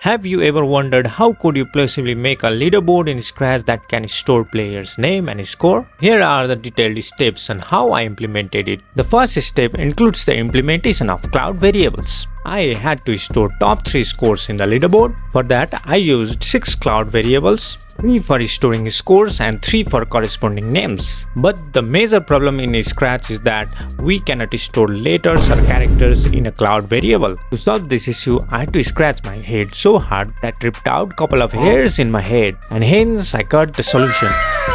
Have you ever wondered how could you possibly make a leaderboard in Scratch that can store players' name and score? Here are the detailed steps on how I implemented it. The first step includes the implementation of cloud variables. I had to store top 3 scores in the leaderboard. For that, I used 6 cloud variables, 3 for storing scores and 3 for corresponding names. But the major problem in Scratch is that we cannot store letters or characters in a cloud variable. To solve this issue, I had to scratch my head so hard that ripped out couple of hairs in my head, and hence I got the solution,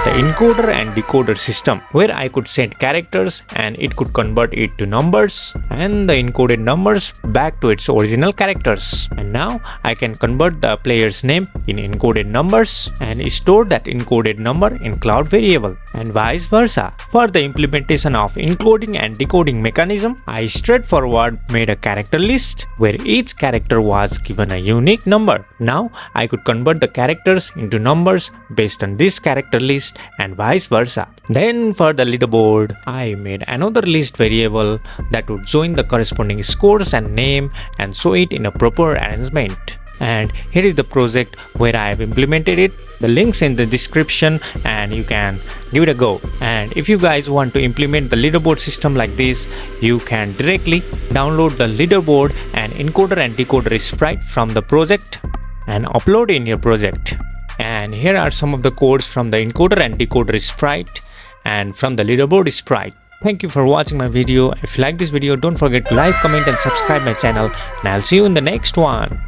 the encoder and decoder system, where I could send characters and it could convert it to numbers and the encoded numbers back to its original characters. And now I can convert the player's name in encoded numbers and store that encoded number in cloud variable, and vice versa. For the implementation of encoding and decoding mechanism, I straightforward made a character list where each character was given a unique number. Now I could convert the characters into numbers based on this character list and vice versa. Then for the leaderboard, I made another list variable that would join the corresponding scores and name and show it in a proper arrangement. And here is the project where I have implemented it. The links in the description and you can give it a go. And if you guys want to implement the leaderboard system like this, you can directly download the leaderboard and encoder and decoder sprite from the project and upload in your project. And here are some of the codes from the encoder and decoder sprite and from the leaderboard sprite. Thank you for watching my video. If you like this video, don't forget to like, comment and subscribe my channel, and I'll see you in the next one.